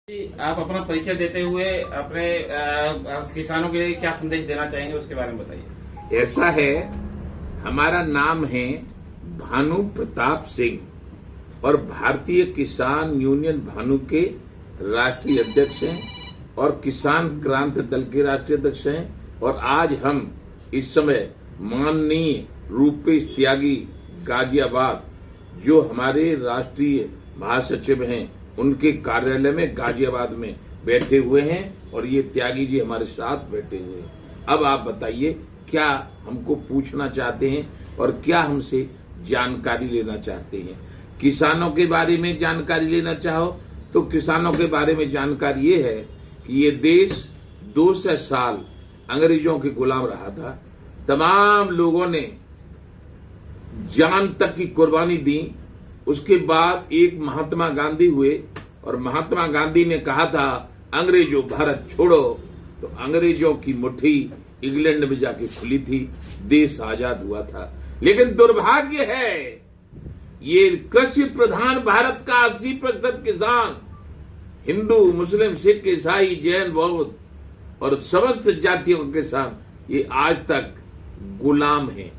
आप अपना परिचय देते हुए अपने किसानों के लिए क्या संदेश देना चाहेंगे उसके बारे में बताइए। ऐसा है, हमारा नाम है भानु प्रताप सिंह और भारतीय किसान यूनियन भानु के राष्ट्रीय अध्यक्ष हैं और किसान क्रांति दल के राष्ट्रीय अध्यक्ष हैं। और आज हम इस समय माननीय रूपेश त्यागी गाजियाबाद, जो हमारे राष्ट्रीय महासचिव हैं, उनके कार्यालय में गाजियाबाद में बैठे हुए हैं और ये त्यागी जी हमारे साथ बैठे हुए हैं। अब आप बताइए क्या हमको पूछना चाहते हैं और क्या हमसे जानकारी लेना चाहते हैं। किसानों के बारे में जानकारी लेना चाहो तो किसानों के बारे में जानकारी ये है कि ये देश 200 साल अंग्रेजों के गुलाम रहा था। तमाम लोगों ने जान तक की कुर्बानी दी। उसके बाद एक महात्मा गांधी हुए और महात्मा गांधी ने कहा था अंग्रेजों भारत छोड़ो, तो अंग्रेजों की मुट्ठी इंग्लैंड में जाके खुली थी, देश आजाद हुआ था। लेकिन दुर्भाग्य है ये कृषि प्रधान भारत का 80% किसान हिंदू, मुस्लिम, सिख, ईसाई, जैन, बौद्ध और समस्त जातियों के किसान ये आज तक गुलाम हैं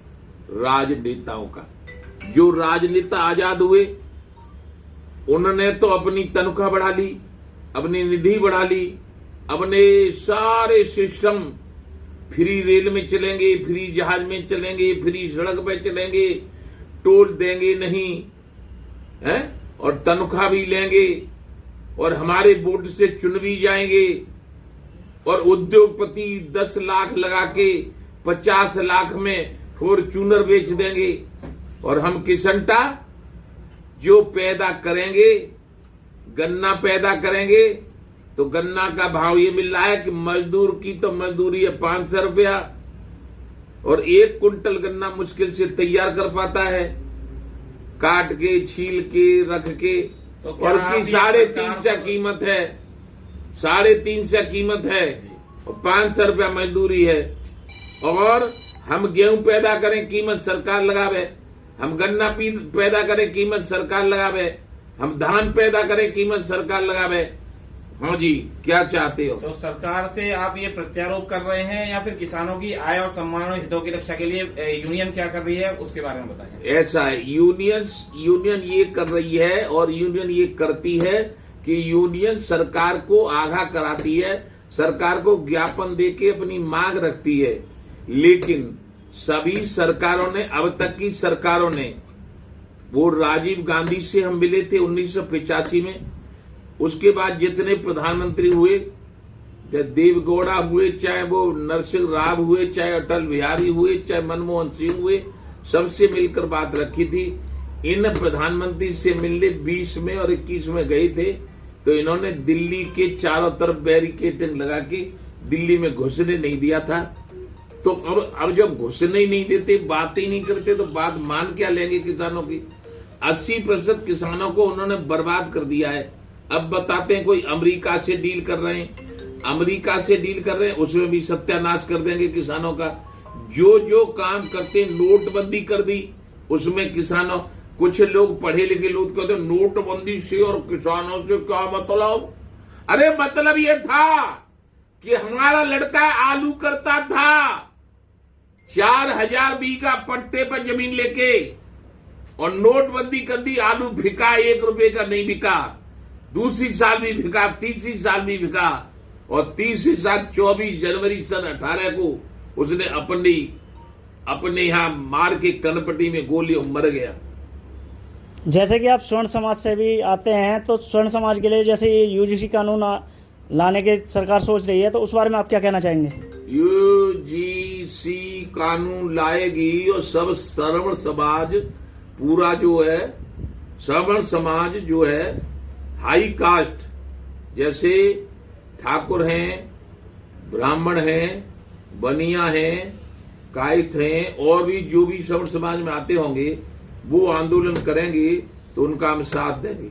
राजनेताओं का। जो राजनेता आजाद हुए उन्होंने तो अपनी तनख्वाह बढ़ा ली, अपनी निधि बढ़ा ली, अपने सारे सिस्टम, फ्री रेल में चलेंगे, फ्री जहाज में चलेंगे, फ्री सड़क पे चलेंगे, टोल देंगे नहीं है और तनख्वाह भी लेंगे और हमारे वोट से चुन भी जाएंगे और उद्योगपति 10 लाख लगा के 50 लाख में फॉर्च्यूनर बेच देंगे और हम किसनटा जो पैदा करेंगे, गन्ना पैदा करेंगे तो गन्ना का भाव ये मिल रहा है कि मजदूर की तो मजदूरी है 500 रुपया और 1 कुंटल गन्ना मुश्किल से तैयार कर पाता है, काट के, छील के, रख के। तो और उसकी 350 कीमत है, 350 कीमत है और 500 रुपया मजदूरी है। और हम गेहूं पैदा करें, कीमत सरकार लगावे, हम गन्ना पैदा करें, कीमत सरकार लगावे, हम धान पैदा करें, कीमत सरकार लगावे। हाँ जी, क्या चाहते हो? तो सरकार से आप ये प्रत्यारोप कर रहे हैं या फिर किसानों की आय और सम्मान और हितों की रक्षा के लिए यूनियन क्या कर रही है उसके बारे में बताएं। ऐसा है, यूनियन ये कर रही है और यूनियन ये करती है कि यूनियन सरकार को आगाह कराती है, सरकार को ज्ञापन देके अपनी मांग रखती है। लेकिन सभी सरकारों ने, अब तक की सरकारों ने, वो राजीव गांधी से हम मिले थे 1985 में, उसके बाद जितने प्रधानमंत्री हुए, चाहे देवगौड़ा हुए, चाहे वो नरसिंह राव हुए, चाहे अटल बिहारी हुए, चाहे मनमोहन सिंह हुए, सबसे मिलकर बात रखी थी। इन प्रधानमंत्री से मिलने 20 में और 21 में गए थे तो इन्होंने दिल्ली के चारों तरफ बैरिकेडिंग लगा के दिल्ली में घुसने नहीं दिया था। तो अब जब घुसने ही नहीं देते, बात ही नहीं करते, तो बात मान क्या लेंगे किसानों की। 80% किसानों को उन्होंने बर्बाद कर दिया है। अब बताते हैं कोई अमेरिका से डील कर रहे हैं, अमेरिका से डील कर रहे हैं, उसमें भी सत्यानाश कर देंगे किसानों का। जो काम करते, नोटबंदी कर दी, उसमें किसानों, कुछ लोग पढ़े लिखे लोग कहते नोटबंदी से और किसानों से क्या मतलब। अरे मतलब ये था कि हमारा लड़का आलू करता था, 4000 बीघा पट्टे पर जमीन लेके, और नोटबंदी कर दी, आलू बिका, 1 रुपए का नहीं बिका, दूसरी साल भी बिका, तीसरी साल भी बिका और तीसरी साल 24 जनवरी सन 18 को उसने अपने यहां मार के कनपट्टी में गोली मर गया। जैसे कि आप स्वर्ण समाज से भी आते हैं, तो स्वर्ण समाज के लिए जैसे ये यूजीसी कानून लाने के सरकार सोच रही है, तो उस बारे में आप क्या कहना चाहेंगे? यूजीसी कानून लाएगी और सब श्रवण समाज पूरा जो है, श्रवण समाज जो है, हाई कास्ट जैसे ठाकुर हैं, ब्राह्मण हैं, बनिया हैं, कायत हैं और भी जो भी श्रवण समाज में आते होंगे वो आंदोलन करेंगे तो उनका हम साथ देंगे।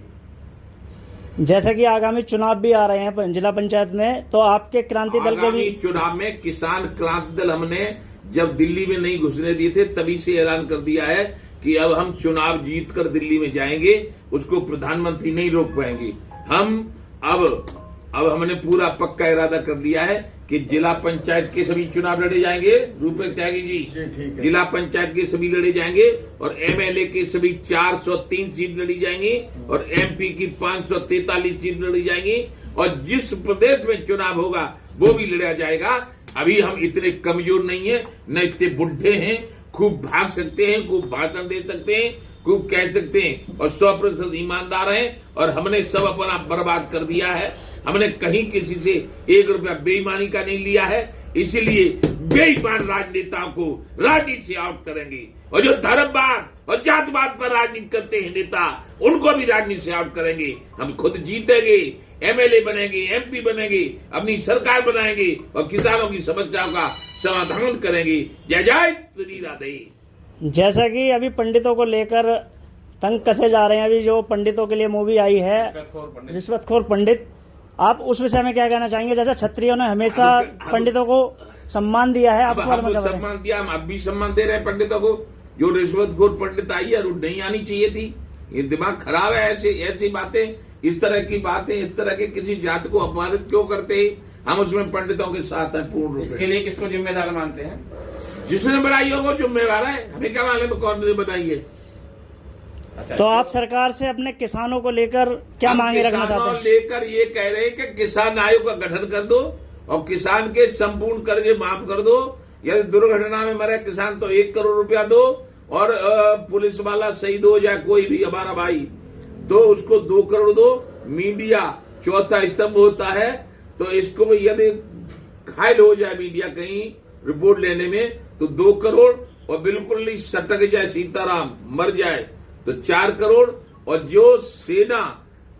जैसे कि आगामी चुनाव भी आ रहे हैं जिला पंचायत में, तो आपके क्रांति दल के भी चुनाव में किसान क्रांति दल हमने जब दिल्ली में नहीं घुसने दिए थे तभी से ऐलान कर दिया है कि अब हम चुनाव जीतकर दिल्ली में जाएंगे, उसको प्रधानमंत्री नहीं रोक पाएंगे। हम अब अब हमने पूरा पक्का इरादा कर लिया है कि जिला पंचायत के सभी चुनाव लड़े जाएंगे। रूपे त्यागी जी, ठीक है। जिला पंचायत के सभी लड़े जाएंगे और एमएलए के सभी 403 सीट लड़ी जाएंगी और एमपी की 543 सीट लड़ी जाएंगी और जिस प्रदेश में चुनाव होगा वो भी लड़ा जाएगा। अभी हम इतने कमजोर नहीं है, न इतने बुढ़े हैं, खूब भाग सकते हैं, खूब भाषण दे सकते हैं, खूब कह सकते हैं और 100% ईमानदार हैं और हमने सब अपना बर्बाद कर दिया है। हमने कहीं किसी से 1 रुपया बेईमानी का नहीं लिया है, इसलिए बेईमान राजनेताओं को राजनीति से आउट करेंगे और जो धर्मवाद और जातवाद पर राजनीति करते हैं नेता, उनको भी राजनीति से आउट करेंगे। हम खुद जीतेंगे, एमएलए बनेंगे, एमपी बनेंगे, अपनी सरकार बनाएंगे और किसानों की समस्याओं का समाधान करेंगे। जय जय श्री राधे। जैसा कि अभी पंडितों को लेकर तंग कसे जा रहे हैं, अभी जो पंडितों के लिए मूवी आई है रिश्वतखोर पंडित, आप उस विषय में क्या कहना चाहेंगे? जैसा क्षत्रियों ने हमेशा पंडितों को सम्मान दिया है, आप सम्मान दिया, हम अब भी सम्मान दे रहे हैं पंडितों को। जो रिश्वतखोर पंडित आई है, नहीं आनी चाहिए थी। ये दिमाग खराब है, ऐसी बातें, इस तरह की बातें, इस तरह के किसी जात को अपमानित क्यों करते हैं? हम उसमें पंडितों के साथ हैं पूर्ण रूप से। इसके लिए किसको जिम्मेदार मानते हैं? जिसने बनाई होगा जिम्मेवार है, हमें क्या मालूम कौन ने बनाई है। अच्छा, तो आप सरकार से अपने किसानों को लेकर क्या मांगे रखना चाहते हैं? लेकर ये कह रहे हैं कि किसान आयोग का गठन कर दो और किसान के संपूर्ण कर्जे माफ कर दो। यदि दुर्घटना में मरे किसान तो 1 करोड़ रुपया दो और पुलिस वाला शहीद हो जाए कोई भी हमारा भाई तो उसको 2 करोड़ दो। मीडिया चौथा स्तंभ होता है, तो इसको भी यदि घायल हो जाए मीडिया कहीं रिपोर्ट लेने में तो 2 करोड़ और बिल्कुल नहीं सटक जाए सीताराम मर जाए तो 4 करोड़। और जो सेना,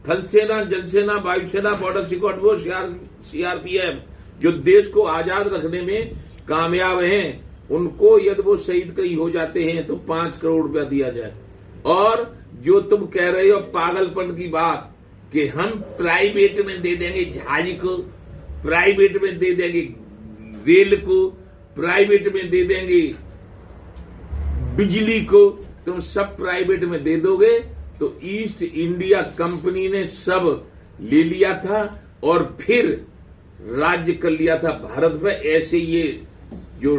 थल सेना, जल सेना, वायुसेना, बॉर्डर सिक्योरिटी, वो सीआरपीएफ जो देश को आजाद रखने में कामयाब हैं, उनको यदि वो शहीद कहीं हो जाते हैं तो 5 करोड़ रुपया दिया जाए। और जो तुम कह रहे हो पागलपन की बात कि हम प्राइवेट में दे देंगे जहाज को, प्राइवेट में दे देंगे रेल को, प्राइवेट में दे देंगे बिजली को, तुम सब प्राइवेट में दे दोगे तो ईस्ट इंडिया कंपनी ने सब ले लिया था और फिर राज्य कर लिया था भारत में। ऐसे ये जो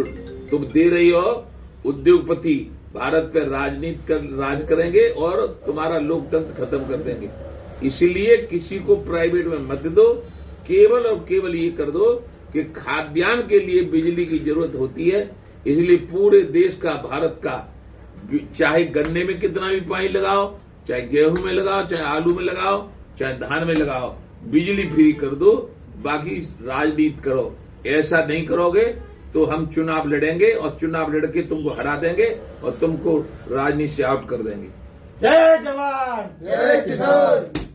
तुम दे रही हो उद्योगपति भारत पे राज करेंगे और तुम्हारा लोकतंत्र खत्म कर देंगे। इसलिए किसी को प्राइवेट में मत दो, केवल और केवल ये कर दो कि खाद्यान्न के लिए बिजली की जरूरत होती है, इसलिए पूरे देश का, भारत का, चाहे गन्ने में कितना भी पानी लगाओ, चाहे गेहूं में लगाओ, चाहे आलू में लगाओ, चाहे धान में लगाओ, बिजली फ्री कर दो, बाकी राजनीति करो। ऐसा नहीं करोगे तो हम चुनाव लड़ेंगे और चुनाव लड़के तुमको हरा देंगे और तुमको राजनीति से आउट कर देंगे। जय जवान जय किसान।